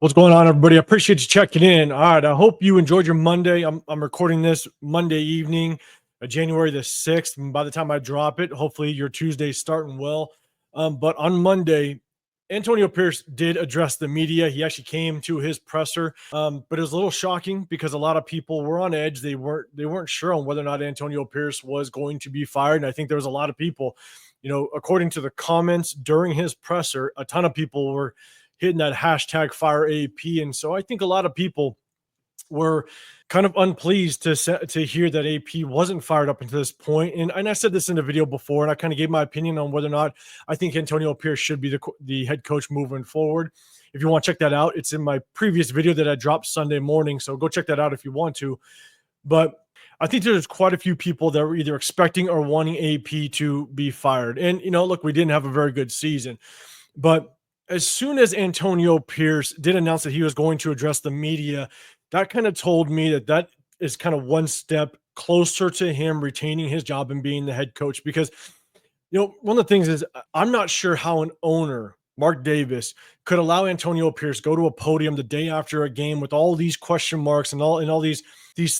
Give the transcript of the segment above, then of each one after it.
What's going on, everybody? I appreciate you checking in. All right, I hope you enjoyed your Monday. I'm recording this Monday evening, January the 6th. And by the time I drop it, hopefully your Tuesday's starting well. But on Monday, Antonio Pierce did address the media. He actually came to his presser, but it was a little shocking because a lot of people were on edge. They weren't sure on whether or not Antonio Pierce was going to be fired. And I think there was a lot of people, according to the comments during his presser, a ton of people were hitting that hashtag fire AP. And so I think a lot of people were kind of unpleased to hear that AP wasn't fired up until this point. And I said this in the video before, and I kind of gave my opinion on whether or not I think Antonio Pierce should be the head coach moving forward. If you want to check that out, it's in my previous video that I dropped Sunday morning. So go check that out if you want to. But I think there's quite a few people that were either expecting or wanting AP to be fired. And, look, we didn't have a very good season. But as soon as Antonio Pierce did announce that he was going to address the media, that kind of told me that is kind of one step closer to him retaining his job and being the head coach. Because, one of the things is I'm not sure how an owner, Mark Davis, could allow Antonio Pierce go to a podium the day after a game with all these question marks and all these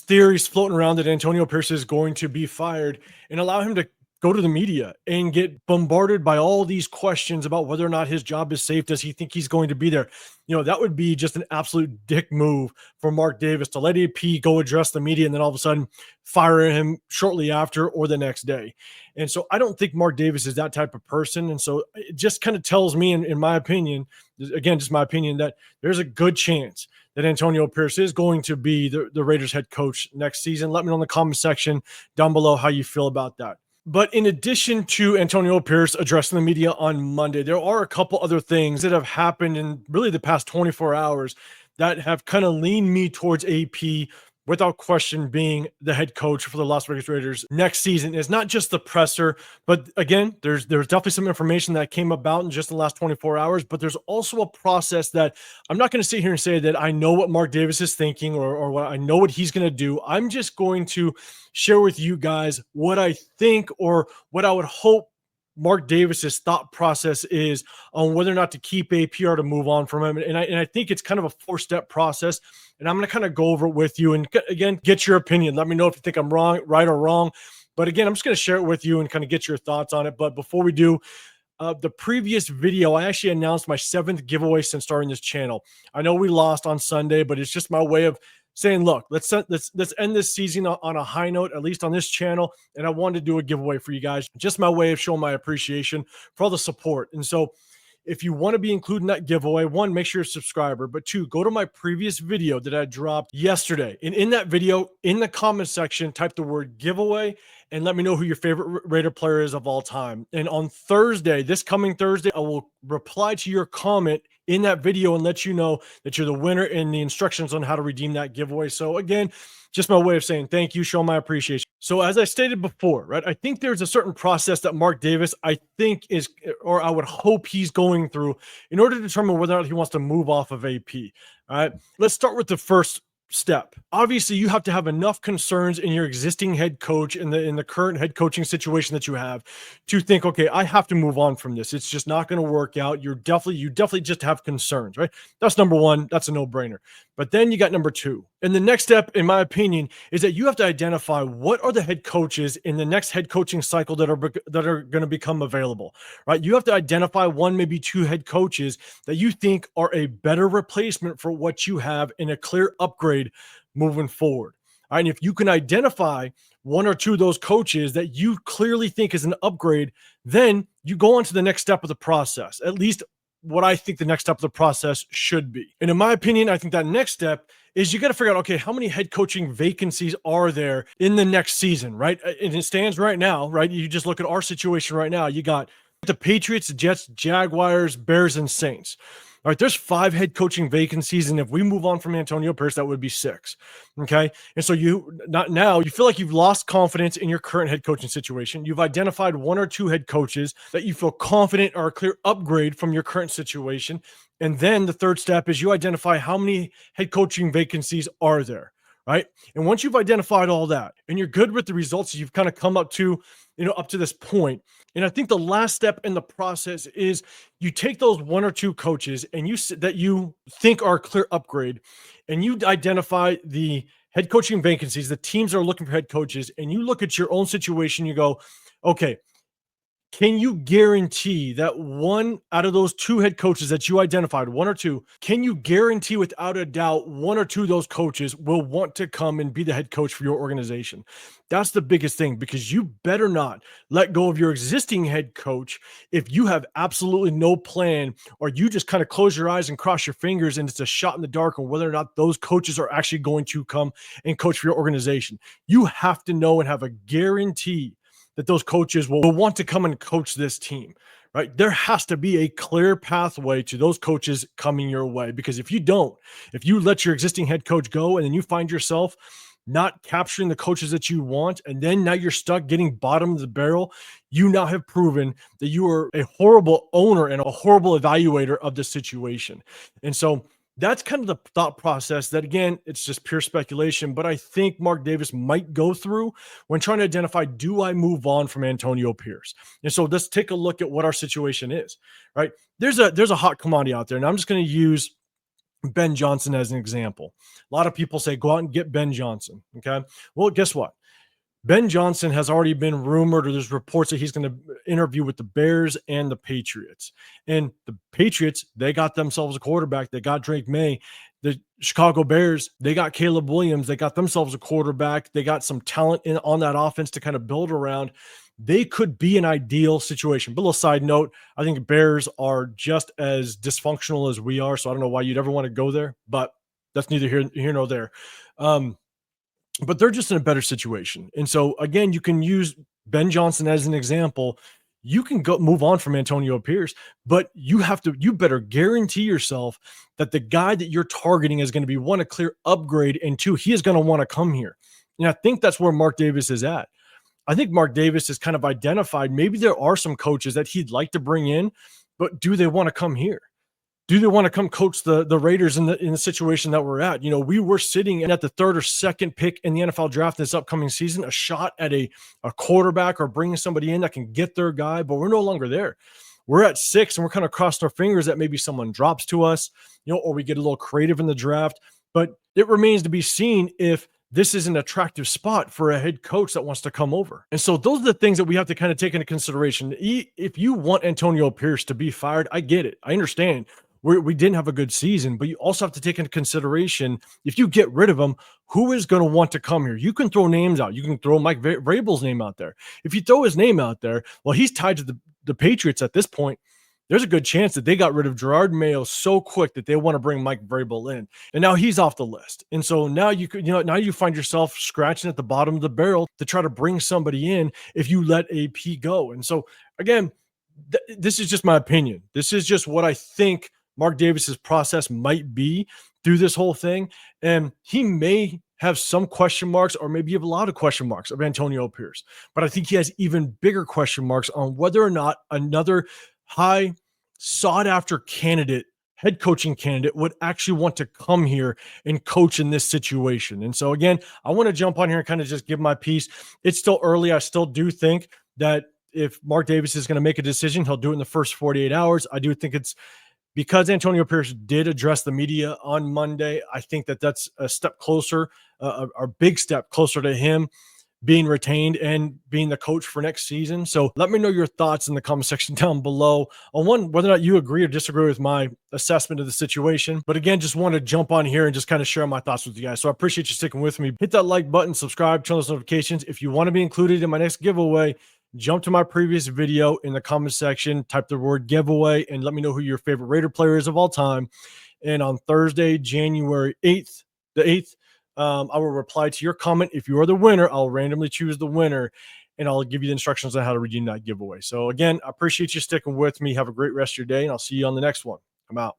theories floating around that Antonio Pierce is going to be fired, and allow him to go to the media and get bombarded by all these questions about whether or not his job is safe. Does he think he's going to be there? That would be just an absolute dick move for Mark Davis to let AP go address the media and then all of a sudden fire him shortly after or the next day. And so I don't think Mark Davis is that type of person. And so it just kind of tells me, in my opinion, again, just my opinion, that there's a good chance that Antonio Pierce is going to be the Raiders head coach next season. Let me know in the comment section down below how you feel about that. But in addition to Antonio Pierce addressing the media on Monday, there are a couple other things that have happened in really the past 24 hours that have kind of leaned me towards AP without question being the head coach for the Las Vegas Raiders next season. It's not just the presser, but again, there's definitely some information that came about in just the last 24 hours, but there's also a process that I'm not going to sit here and say that I know what Mark Davis is thinking or what I know what he's going to do. I'm just going to share with you guys what I think or what I would hope Mark Davis's thought process is on whether or not to keep AP or to move on from him. And I think it's kind of a 4-step process. And I'm going to kind of go over it with you and again, get your opinion. Let me know if you think I'm right or wrong. But again, I'm just going to share it with you and kind of get your thoughts on it. But before we do, the previous video, I actually announced my 7th giveaway since starting this channel. I know we lost on Sunday, but it's just my way of saying, look, let's end this season on a high note, at least on this channel. And I wanted to do a giveaway for you guys. Just my way of showing my appreciation for all the support. And so if you want to be included in that giveaway, 1, make sure you're a subscriber, but 2, go to my previous video that I dropped yesterday. And in that video, in the comment section, type the word giveaway and let me know who your favorite Raider player is of all time. And on Thursday, this coming Thursday, I will reply to your comment in that video and let you know that you're the winner and the instructions on how to redeem that giveaway. So again, just my way of saying thank you, show my appreciation. So as I stated before, right, I think there's a certain process that Mark Davis, I think is, or I would hope he's going through in order to determine whether or not he wants to move off of AP. All right, let's start with the first step. Obviously, you have to have enough concerns in your existing head coach in the current head coaching situation that you have to think, okay, I have to move on from this. It's just not going to work out. You definitely just have concerns, right? That's number 1. That's a no-brainer. But then you got number 2. And the next step, in my opinion, is that you have to identify what are the head coaches in the next head coaching cycle that are going to become available, right? You have to identify 1, maybe 2 head coaches that you think are a better replacement for what you have in a clear upgrade moving forward. All right. And if you can identify 1 or 2 of those coaches that you clearly think is an upgrade, then you go on to the next step of the process, at least what I think the next step of the process should be. And in my opinion, I think that next step is you got to figure out, okay, how many head coaching vacancies are there in the next season, right? And it stands right now, right? You just look at our situation right now. You got the Patriots, Jets, Jaguars, Bears, and Saints. All right, there's 5 head coaching vacancies, and if we move on from Antonio Pierce, that would be 6. Okay, and so you feel like you've lost confidence in your current head coaching situation. You've identified 1 or 2 head coaches that you feel confident are a clear upgrade from your current situation, and then the third step is you identify how many head coaching vacancies are there. right? And once you've identified all that and you're good with the results that you've kind of come up to, up to this point, and I think the last step in the process is you take those one or two coaches and that you think are a clear upgrade, and you identify the head coaching vacancies, the teams that are looking for head coaches, and you look at your own situation, you go, okay, can you guarantee that one out of those two head coaches that you identified, one or two, can you guarantee without a doubt one or two of those coaches will want to come and be the head coach for your organization? That's the biggest thing, because you better not let go of your existing head coach if you have absolutely no plan, or you just kind of close your eyes and cross your fingers and it's a shot in the dark on whether or not those coaches are actually going to come and coach for your organization. You have to know and have a guarantee that those coaches will want to come and coach this team, right? There has to be a clear pathway to those coaches coming your way, because if you don't, if you let your existing head coach go and then you find yourself not capturing the coaches that you want, and then now you're stuck getting bottom of the barrel, you now have proven that you are a horrible owner and a horrible evaluator of the situation. And so that's kind of the thought process that, again, it's just pure speculation, but I think Mark Davis might go through when trying to identify, do I move on from Antonio Pierce? And so let's take a look at what our situation is, right? There's a hot commodity out there, and I'm just going to use Ben Johnson as an example. A lot of people say, go out and get Ben Johnson. Okay. Well, guess what? Ben Johnson has already been rumored, or there's reports that he's going to interview with the Bears and the Patriots. And the Patriots, they got themselves a quarterback. They got Drake May. The Chicago Bears, they got Caleb Williams. They got themselves a quarterback. They got some talent on that offense to kind of build around. They could be an ideal situation. But a little side note, I think Bears are just as dysfunctional as we are. So I don't know why you'd ever want to go there, but that's neither here nor there. But they're just in a better situation. And so, again, you can use Ben Johnson as an example. You can go move on from Antonio Pierce, but you better guarantee yourself that the guy that you're targeting is going to be, one, a clear upgrade, and two, he is going to want to come here. And I think that's where Mark Davis is at. I think Mark Davis has kind of identified maybe there are some coaches that he'd like to bring in, but do they want to come here? Do they want to come coach the Raiders in the situation that we're at? We were sitting at the third or second pick in the NFL draft this upcoming season, a shot at a quarterback or bringing somebody in that can get their guy, but we're no longer there. We're at 6, and we're kind of crossing our fingers that maybe someone drops to us, or we get a little creative in the draft. But it remains to be seen if this is an attractive spot for a head coach that wants to come over. And so those are the things that we have to kind of take into consideration. If you want Antonio Pierce to be fired, I get it. I understand. We didn't have a good season, but you also have to take into consideration, if you get rid of him, who is going to want to come here? You can throw names out. You can throw Mike Vrabel's name out there. If you throw his name out there, well, he's tied to the Patriots at this point. There's a good chance that they got rid of Gerard Mayo so quick that they want to bring Mike Vrabel in. And now he's off the list. And so now now you find yourself scratching at the bottom of the barrel to try to bring somebody in if you let AP go. And so, again, this is just my opinion. This is just what I think Mark Davis's process might be through this whole thing. And he may have some question marks, or maybe have a lot of question marks of Antonio Pierce. But I think he has even bigger question marks on whether or not another high sought after candidate, head coaching candidate, would actually want to come here and coach in this situation. And so, again, I want to jump on here and kind of just give my piece. It's still early. I still do think that if Mark Davis is going to make a decision, he'll do it in the first 48 hours. I do think it's because Antonio Pierce did address the media on Monday. I think that that's a step closer, a big step closer to him being retained and being the coach for next season. So let me know your thoughts in the comment section down below on whether or not you agree or disagree with my assessment of the situation. But again, just want to jump on here and just kind of share my thoughts with you guys. So I appreciate you sticking with me. Hit that like button, subscribe, turn those notifications. If you want to be included in my next giveaway, jump to my previous video in the comment section, type the word giveaway, and let me know who your favorite Raider player is of all time. And on Thursday, January 8th, I will reply to your comment. If you are the winner, I'll randomly choose the winner, and I'll give you the instructions on how to redeem that giveaway. So again, I appreciate you sticking with me. Have a great rest of your day, and I'll see you on the next one. I'm out.